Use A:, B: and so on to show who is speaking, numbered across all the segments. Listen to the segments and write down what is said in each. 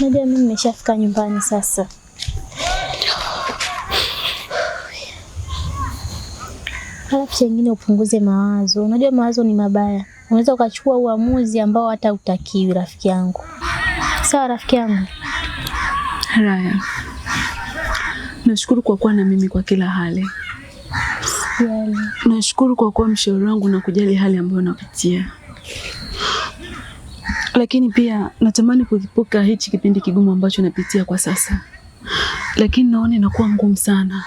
A: Najua mimi nimeshafika nyumbani sasa. Halafu chengine upunguze mawazo. Unajua mawazo ni mabaya. Unaweza ukachukua uamuzi ambao hata utakiwi rafiki yangu. Sawa rafiki yangu?
B: Raya. Nashukuru kwa kuwa na mimi kwa kila hali.
A: Yali.
B: Nashukuru kwa kuwa mshauri wangu na kujali hali ambayo napitia. Lakini pia natamani kuepuka hichi kipindi kigumu ambacho napitia kwa sasa. Lakini naona inakuwa ngumu sana.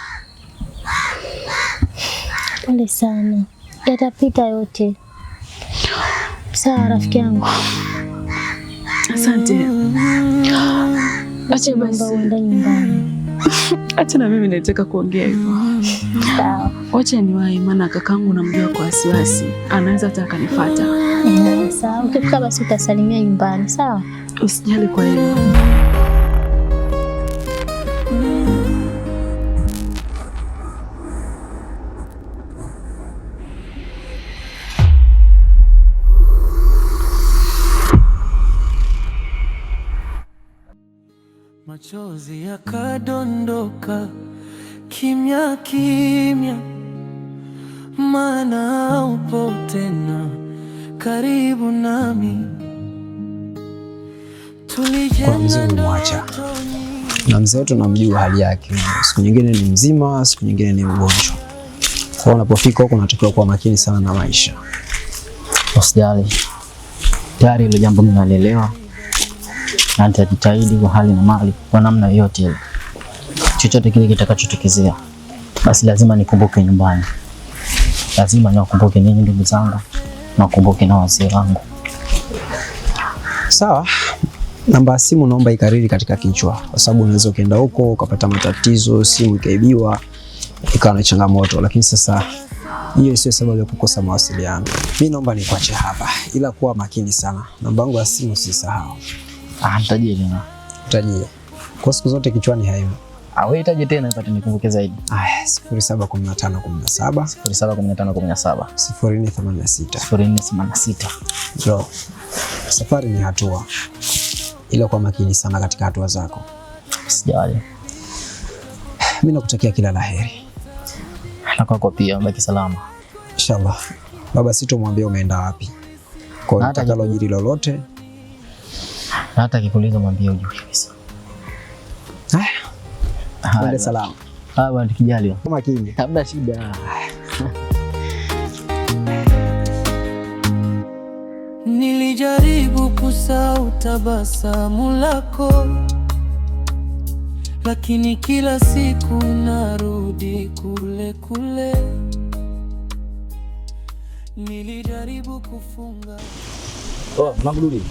A: Pole sana. Yatapita yote. Sawa rafiki yangu.
B: Asante. Acha basi
A: uende nyumbani.
B: Acha na mimi nataka kuongea hivyo.
A: Sawa.
B: Wacha niwahi maana kakangu namjua kwa wasiwasi. Anaweza hata akanifuata.
A: Sawa. Ukifika basi utasalimia nyumbani, sawa?
B: Usijali kwa hilo.
C: Machozi yakadondoka kimya kimya, maana upo tena karibu nami.
D: Kwa mzee umemwacha na mzee wetu namjua hali yake, siku nyingine ni mzima, siku nyingine ni ugonjwa. Kwa unapofika huko unatakiwa kuwa makini sana na maisha.
E: Usijali, tayari hilo jambo mimi nalielewa na nitajitahidi kwa hali na mali kwa namna yoyote ile. Chochote kile kitakachotokezea, basi lazima nikumbuke nyumbani. Lazima niwakumbuke ninyi ndugu zangu, nakumbuke na wazee wangu.
D: Sawa. Namba ya simu naomba ikariri katika kichwa, kwa sababu unaweza ukaenda huko ukapata matatizo, simu ikaibiwa, ikawa na changamoto, lakini sasa hiyo sio sababu ya kukosa mawasiliano. Mimi naomba nikuache hapa, ila kuwa makini sana. Namba yangu ya simu usisahau.
E: Nitajie tena.
D: Nitajie. Kwa siku zote kichwani haimo.
E: Wewe itaje tena ipate nikumbuke zaidi.
D: 071517
E: 071517
D: 0486. Ndio. Safari ni hatua, ila kwa makini sana katika hatua zako.
E: Sijali.
D: Mimi nakutakia kila laheri.
E: Na kwako pia, baki salama.
D: Inshallah. Baba sitomwambia umeenda wapi. Kwa hiyo utakalojiri lolote,
E: na hata akikuuliza mwambie ujue kabisa.
D: Twende salama.
E: Bwana nikijali.
D: Kwa makini.
E: Hamna shida.
C: Nilijaribu kusahau tabasamu lako, lakini kila siku narudi kule kule. Nilijaribu kufunga.
E: Magduli.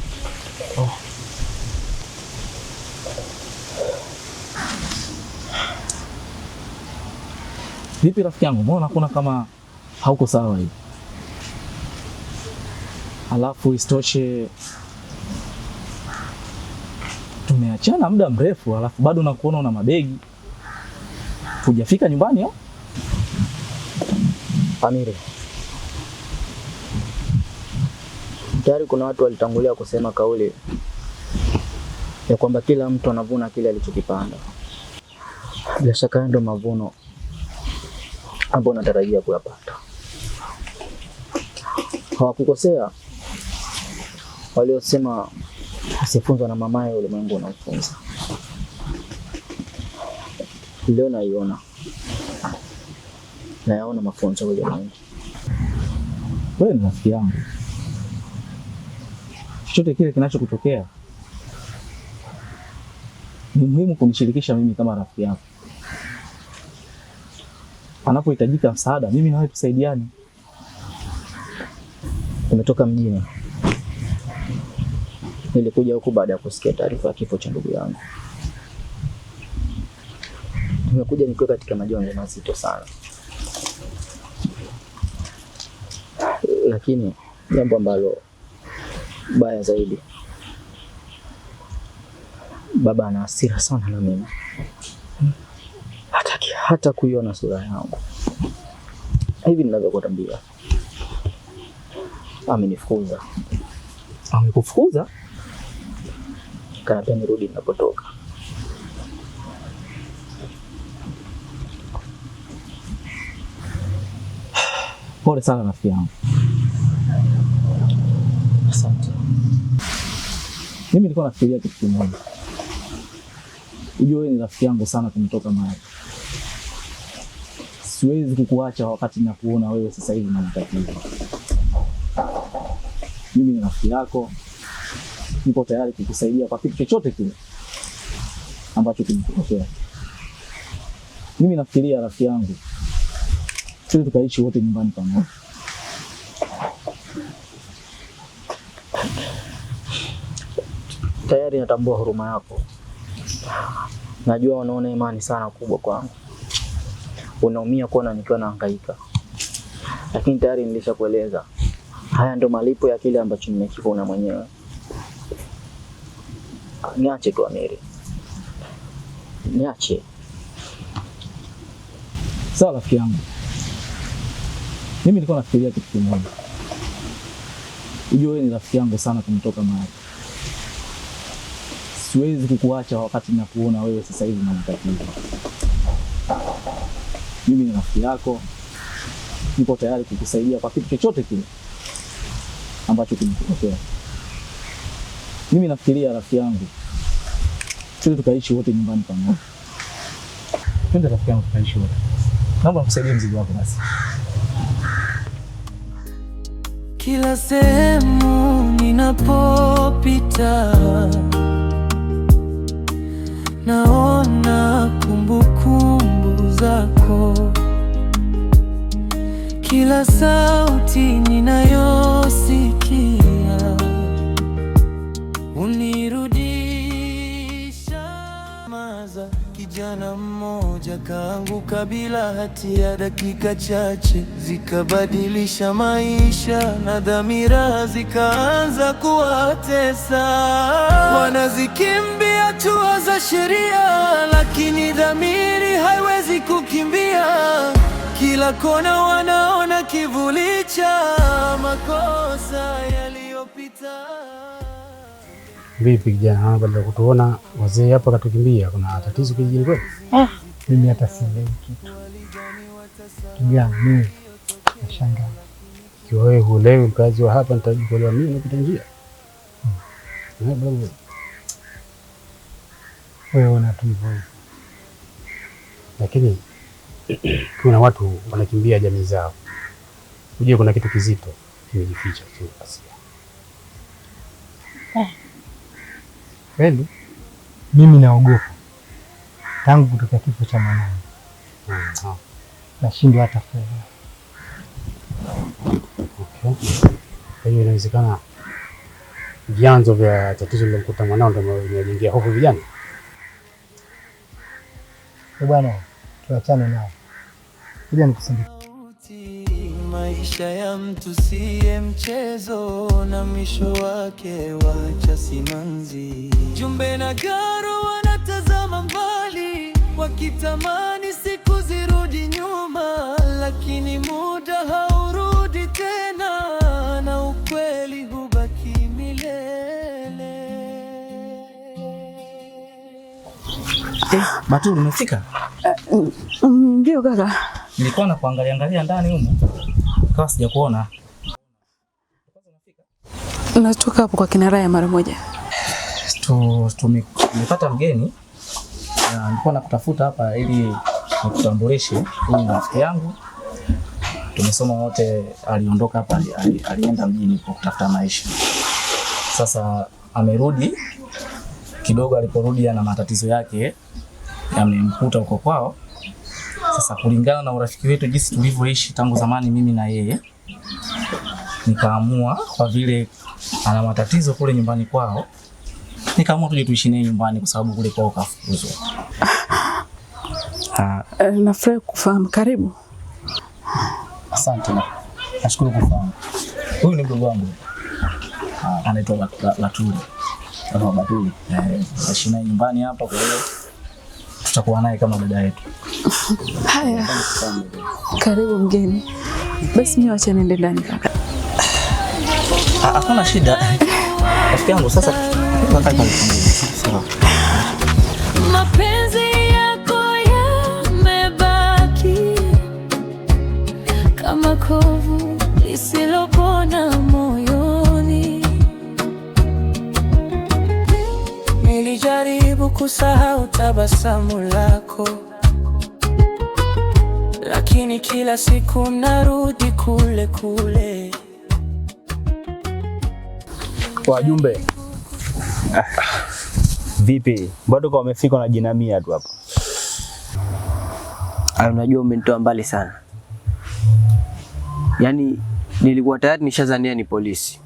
E: Vipi rafiki yangu? Mbona kuna kama hauko sawa hivi? Alafu istoshe tumeachana muda mrefu, alafu bado nakuona una mabegi. Hujafika nyumbani au?
F: Amiri, tayari kuna watu walitangulia kusema kauli ya kwamba kila mtu anavuna kile alichokipanda. Bila shaka ndio mavuno ambayo natarajia kuyapata. Hawakukosea waliosema asifunzwa na mamaye ulimwengu unamfunza. Leo naiona nayaona mafunzo kwa jamii.
E: Wewe ni rafiki yangu. Chochote kile kinachokutokea ni muhimu kunishirikisha mimi kama rafiki yako. Anapohitajika msaada, mimi na wewe tusaidiane.
F: Nimetoka mjini. Nilikuja huku baada ya kusikia taarifa ya kifo cha ndugu yangu. Nimekuja nikiwa katika majonzi mazito sana. Lakini jambo ambalo baya zaidi, baba ana hasira sana na mimi. Hataki hata kuiona sura yangu. Hivi ninavyokuambia. Amenifukuza.
E: Amekufukuza?
F: Kaniambia nirudi ninapotoka. Pole sana rafiki yangu. Asante. Mimi nilikuwa nafikiria kitu kimoja. Unajua wewe ni rafiki yangu sana kumtoka mahali. Siwezi kukuacha wakati ninakuona wewe sasa hivi na matatizo. Mimi ni rafiki yako. Niko tayari kukusaidia kwa kitu chochote kile ambacho kinakutokea. Mimi nafikiria rafiki yangu, sisi tukaishi wote nyumbani pamoja. Tayari natambua huruma yako. Najua unaona imani sana kubwa kwangu. Unaumia kuona nikiwa nahangaika. Lakini tayari nilishakueleza. Haya ndo malipo ya kile ambacho nimekivuna mwenyewe. Niache tu Amiri. Niache. Sawa rafiki yangu. Mimi nilikuwa nafikiria kitu kimoja. Unajua wewe ni rafiki yangu sana kumtoka mahali. Siwezi kukuacha wakati ninakuona wewe sasa hivi na matatizo. Mimi ni rafiki yako. Niko tayari kukusaidia kwa kitu chochote kile ambacho kinakutokea. Mimi nafikiria rafiki yangu, sisi tukaishi wote nyumbani pamoja. Twende rafiki yangu tukaishi wote. Naomba nikusaidie mzigo wako basi.
C: Kila sehemu ninapopita naona kumbukumbu zako. Kila sauti ninayosikia unirudisha maza. Kijana mmoja kaanguka bila hatia, dakika chache zikabadilisha maisha, na dhamira zikaanza kuwatesa. Wanazikimbia hatua za sheria, lakini dhamiri haiwezi kukimbia. Kila kona wanaona kivuli cha makosa yaliyopita.
G: Vipi kijana, baada ya kutuona wazee hapa katukimbia, kuna tatizo kijijini kweli?
H: Mimi hata sielewi kitu. Kijana, mimi nashangaa.
G: Ikiwa wewe huelewi mkazi wa hapa, nitakuelewa mimi napita njia.
H: Wewe una tu hivyo.
G: Lakini kuna watu wanakimbia jamii zao. Unajua kuna kitu kizito kimejificha chini ya pazia.
H: Kweli mimi naogopa tangu kutoka kifo cha mwanangu. Nashindwa hata fedha.
G: Okay. Kwa hiyo inawezekana vyanzo vya tatizo lilomkuta mwanao ndio vinajengea hofu vijana.
H: Bwana, tuachane nao. Kuja nikusindikize.
C: Maisha ya mtu siye mchezo, na mwisho wake wacha simanzi. Jumbe na Garo wanatazama mbali, wakitamani siku zirudi nyuma, lakini muda haurudi tena, na ukweli hubaki milele.
F: Batulu, umefika?
B: Ndio kaka.
F: Nilikuwa na kuangalia ndani huko. Kawa sijakuona.
B: Natoka hapo kwa kina Raya mara moja.
F: Tumepata mgeni. Nilikuwa nakutafuta hapa ili nikutambulishe. Huyu ni rafiki yangu. Tumesoma wote, aliondoka hapa, alienda mjini kwa kutafuta maisha. Sasa amerudi kidogo, aliporudi ana matatizo yake yamemkuta huko kwao. Sasa kulingana na urafiki wetu jinsi tulivyoishi tangu zamani mimi na yeye, nikaamua kwa vile ana matatizo kule nyumbani kwao, nikaamua tuje tuishi naye nyumbani kwa sababu kule kwao kafukuzwa.
B: Nafurahi kufahamu, karibu.
F: Asante. Nashukuru kufahamu. Huyu ni mdogo wangu. Anaitwa Batuli. Batuli. Naishi naye nyumbani hapa, kwa hiyo tutakuwa naye kama dada yetu.
B: Haya. Karibu mgeni. Basi mimi wacha niende ndani kaka.
F: Hakuna shida. Rafiki yangu sasa
D: Sawa.
C: Mapenzi yako yamebaki kama kovu lisilopona moyoni. Nilijaribu kusahau tabasamu lako, lakini kila siku narudi kule kule.
I: Wajumbe. Vipi? Bado kwa umefika na jinamia tu hapo.
J: Unajua umenitoa mbali sana. Yaani nilikuwa tayari nishazania ni polisi.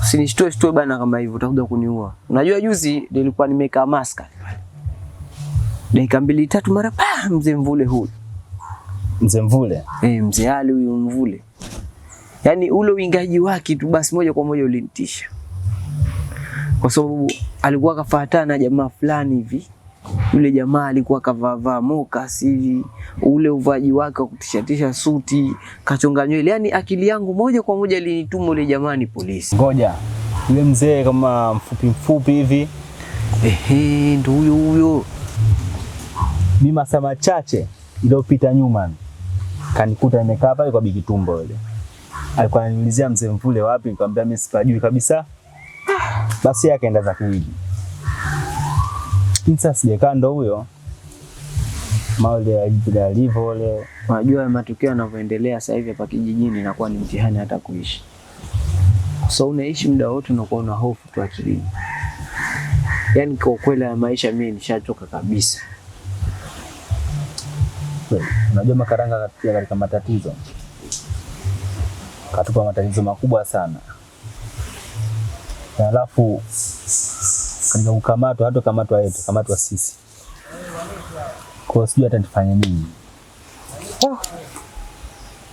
J: Usinishtue bana kama hivyo utakuja kuniua. Unajua juzi nilikuwa nimekaa maska. Dakika 2-3 mara mzee Mvule huyu.
I: Mzee Mvule?
J: Mzee Ali huyu Mvule. Yaani ule uingaji wake tu basi moja kwa moja ulinitisha. Kwa sababu alikuwa kafuatana na jamaa fulani hivi. Yule jamaa alikuwa kavaa moka hivi, ule uvaji wake wa kutishatisha suti, kachonga nywele. Yaani akili yangu moja kwa moja ilinituma yule jamaa ni polisi.
I: Ngoja. Yule mzee kama mfupi hivi.
J: Ndio huyo.
I: Mimi masaa machache iliyopita nyuma kanikuta nimekaa pale kwa Bigi Tumbo yule. Alikuwa ananiulizia Mzee Mvule wapi, nikamwambia mimi sipajui kabisa. Basi yeye akaenda zake hivi. Sasa sijakaa ndo huyo. Maule alivyo ile.
J: Unajua matukio yanavyoendelea sasa hivi hapa kijijini inakuwa ni mtihani hata kuishi. So unaishi muda wote unakuwa na hofu tu akilini. Yaani kwa kweli ya maisha mimi nishachoka kabisa.
I: Unajua Makaranga katika katika matatizo. Katupa matatizo makubwa sana. Na alafu katika kukamatwa hata kamatwa sisi. Kwa sijui hata nifanye nini.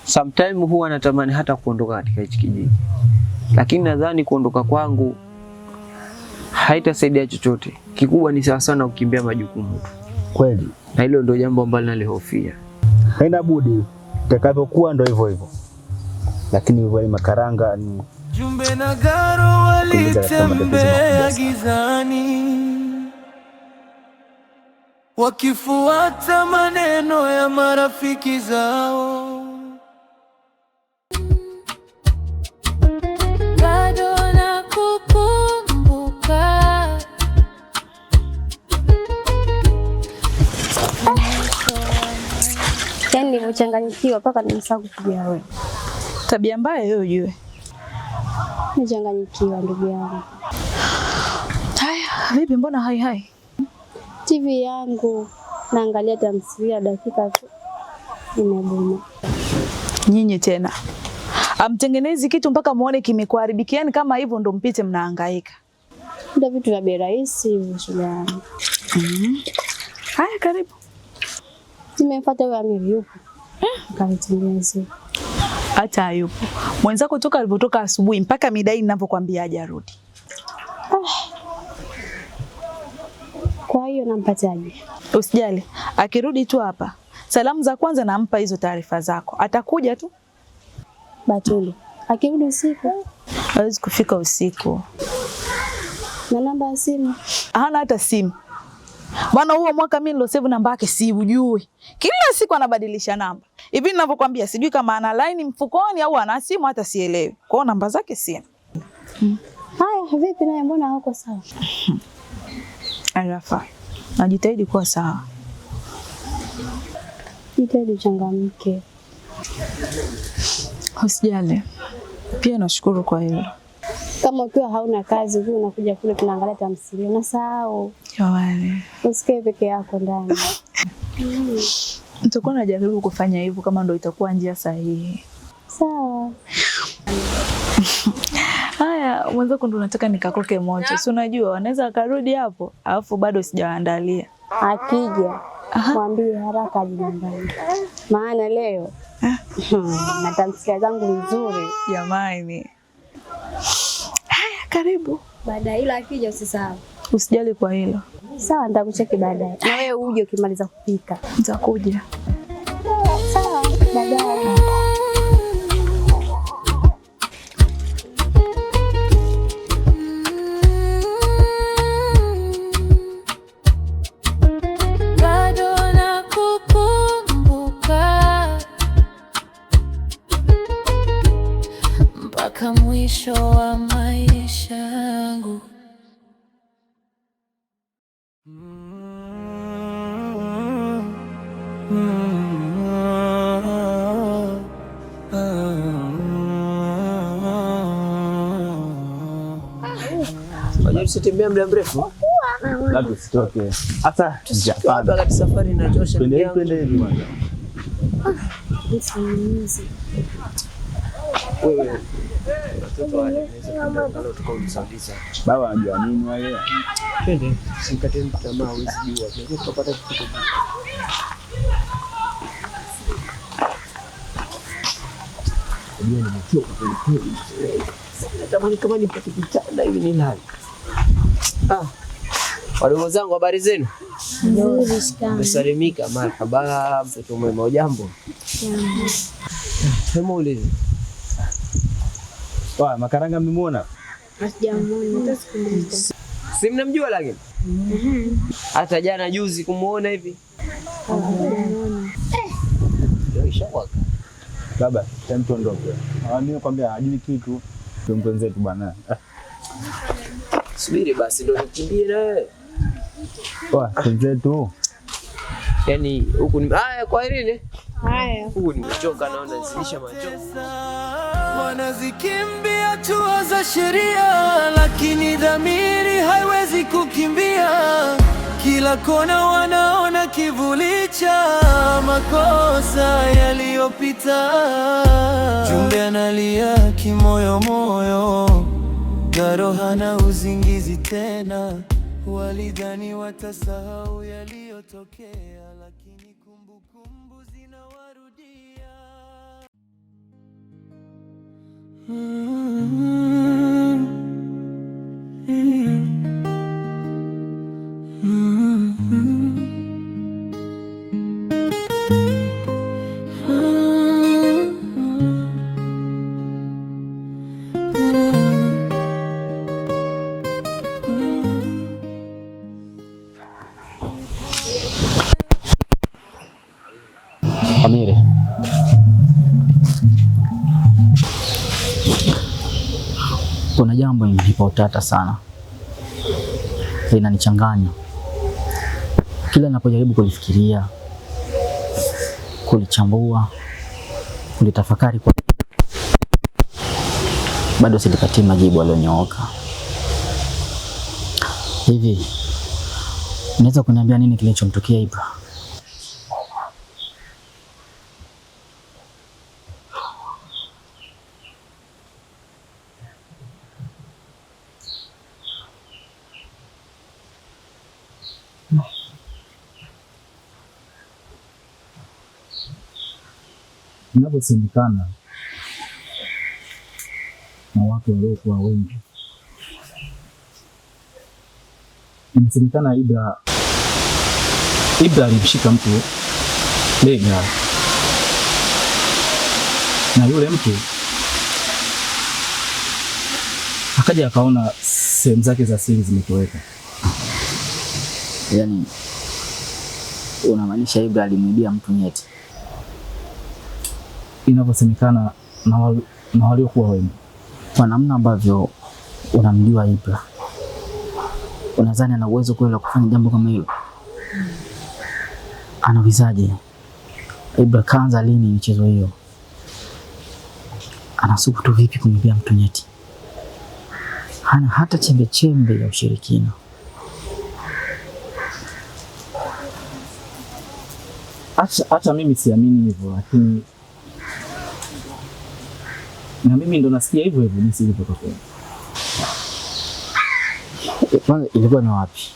J: Sometimes huwa natamani hata kuondoka katika hichi kijiji. Lakini nadhani kuondoka kwangu haitasaidia chochote. Kikubwa ni sawa sana kukimbia majukumu tu.
I: Kweli.
J: Na hilo ndio jambo ambalo nalihofia.
I: Haina budi. Itakavyokuwa ndio hivyo hivyo. Lakini wale Makaranga ni
C: Jumbe na Garo walitembea gizani, wakifuata maneno ya marafiki zao. Bado nakukumbuka.
A: Yaani nimechanganyikiwa mpaka nimesahau kupiga wewe.
B: Tabia mbaya hiyo ujue.
A: Nimechanganyikiwa ndugu yangu.
B: Haya, vipi mbona hai?
A: TV yangu naangalia tamthilia dakika tu imegoma.
B: Nyinyi tena. Amtengenezi kitu mpaka muone kimekuharibikiani kama hivyo ndo mpite mnahangaika.
A: Ndio vitu vya bei rahisi hivyo shuleni.
B: Haya karibu.
A: Nimefuata wewe Amiri yupo. Kanitengenezea.
B: Hata hayupo. Mwenzako toka alipotoka asubuhi mpaka midai ninavyokuambia hajarudi.
A: Kwa hiyo nampataje?
B: Usijali. Akirudi tu hapa, salamu za kwanza nampa hizo taarifa zako. Atakuja tu.
A: Batuli. Akirudi usiku?
B: Hawezi kufika usiku.
A: Na namba ya simu?
B: Hana hata simu. Maana huo mwaka mimi nilosave namba yake si ujui. Kila siku anabadilisha namba. Hivi ninavyokuambia sijui kama ana line mfukoni au ana simu hata sielewi. Kwa hiyo namba zake sina.
A: Haya, vipi naye mbona hauko sawa?
B: Arafa. Najitahidi kuwa sawa.
A: Jitahidi changamke.
B: Usijali. Pia nashukuru kwa hilo.
A: Kama ukiwa hauna kazi wewe unakuja kule tunaangalia tamthilia unasahau.
B: Jamani.
A: Usikae peke yako ndani.
B: Nitakuwa najaribu kufanya hivyo kama ndio itakuwa njia sahihi.
A: Sawa.
B: Haya, mwanzo ndo nataka nikakoke moto. Si unajua wanaweza akarudi hapo, alafu bado sijaandalia.
A: Akija, mwambie haraka aje nyumbani. Maana leo na tamthilia zangu nzuri.
B: Jamani. Haya, karibu.
A: Baadaye ila akija usisahau.
B: Usijali kwa hilo.
A: Sawa, nitakucheki baadaye. Na wewe uje ukimaliza kupika.
B: Nitakuja.
A: Sawa, baadaye.
J: Usitembea muda mrefu.
I: Labda usitoke. Hata
J: Hapa kati safari inachosha.
I: twende hivi bwana.
J: Wewe. Watoto wale wanaweza tukausaidia.
I: Baba anajua nini wale?
J: Twende. Simkate tamaa huwezi jua. Tunaweza tukapata kitu. Ndio nimechoka kweli. Natamani kama nipate kitanda hivi nilale. Wadogo zangu, habari zenu?
A: Nzuri sana.
J: Msalimika, marhaba, mtoto mwema, ujambo? Sema ulize.
I: Makaranga mmemwona?
A: Sijamuona hata siku moja.
J: Si mnamjua lakini? Hata jana juzi kumuona hivi. Ndio ishawaka.
I: Baba, mtu ondoke. Mimi nakwambia hajui kitu. Tumpende zetu bwana.
J: Subiri basi ndio nikimbie na wewe.
I: Wenzetu.
J: Yaani huku ni haya kwa Irene.
A: Haya.
J: Huku nimechoka naona nizidisha machozi.
C: Wanazikimbia hatua za sheria, lakini dhamiri haiwezi kukimbia. Kila kona wanaona kivuli cha makosa yaliyopita. Jumbe analia kimoyo moyo, Garo hana uzingizi tena. Walidhani watasahau yaliyotokea, lakini kumbukumbu zinawarudia.
E: Amiri, kuna jambo linanipa utata sana, linanichanganya. Kila ninapojaribu kulifikiria, kulichambua, kulitafakari, bado silipati majibu yaliyonyooka. Hivi unaweza kuniambia nini kilichomtokea Ibra? Inavyosemekana na watu waliokuwa wengi, inasemekana Ibra alimshika mtu bega, na yule mtu akaja akaona sehemu zake za siri zimetoweka. Yaani unamaanisha Ibra alimwibia mtu nyeti? Inavyosemekana na waliokuwa wengi. Kwa namna ambavyo unamjua Ibra, unadhani ana uwezo kweli wa kufanya jambo kama hilo? Anawezaje? Ibra kaanza lini michezo hiyo? Anasubutu vipi kumwibia mtu nyeti? Hana hata chembe chembe ya ushirikina. Hata mimi siamini hivyo, lakini na mimi ndo nasikia hivyo jinsi ilivyotokea. Kwanza ilikuwa ni wapi?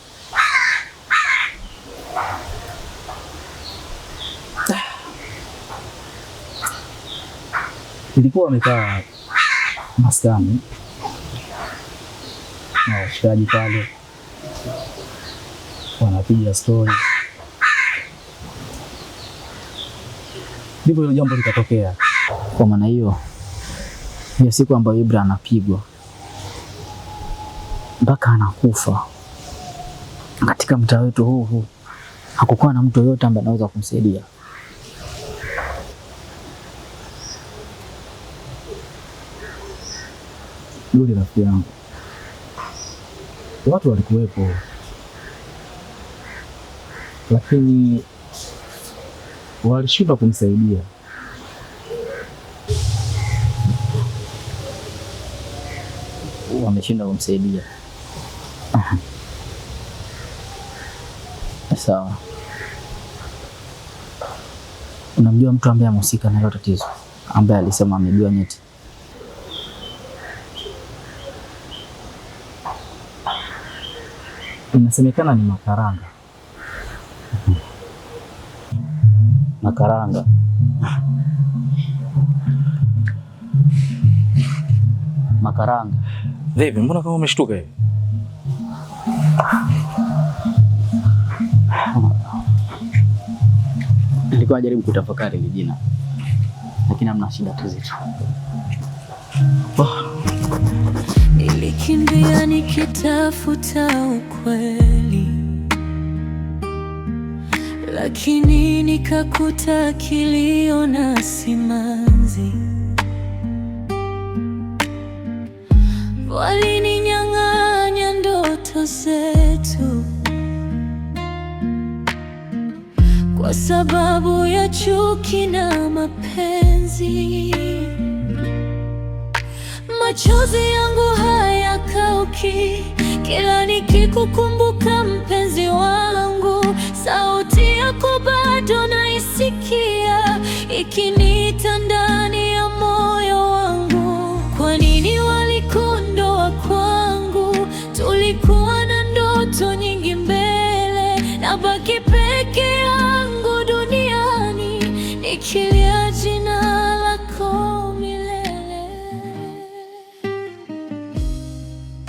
E: Ilikuwa wamekaa maskani na washikaji pale, wanapiga story, ndipo hilo jambo likatokea. Kwa maana hiyo siku ambayo Ibra anapigwa mpaka anakufa katika mtaa wetu huu, hakukuwa na mtu yoyote ambaye anaweza kumsaidia. Yule rafiki yangu, watu walikuwepo, lakini walishindwa kumsaidia. Wameshindwa kumsaidia. Sawa. Unamjua mtu ambaye amehusika na hilo tatizo, ambaye alisema amejua nyeti? Inasemekana ni Makaranga. Makaranga. Makaranga.
K: Vipi, mbona kama umeshtuka hivi?
E: Nilikuwa najaribu kutafakari hili jina, lakini hamna shida tu zetu.
C: Nilikimbia nikitafuta ukweli, lakini nikakuta kilio na simanzi. Walininyang'anya ndoto zetu kwa sababu ya chuki na mapenzi. Machozi yangu hayakauki kila nikikukumbuka mpenzi wangu. Sauti yako bado naisikia ikiniita ndani ya moyo wangu. Kwa nini walikondoa kwangu? Tulikuwa na ndoto nyingi mbele, nabaki peke yangu duniani nikilia jina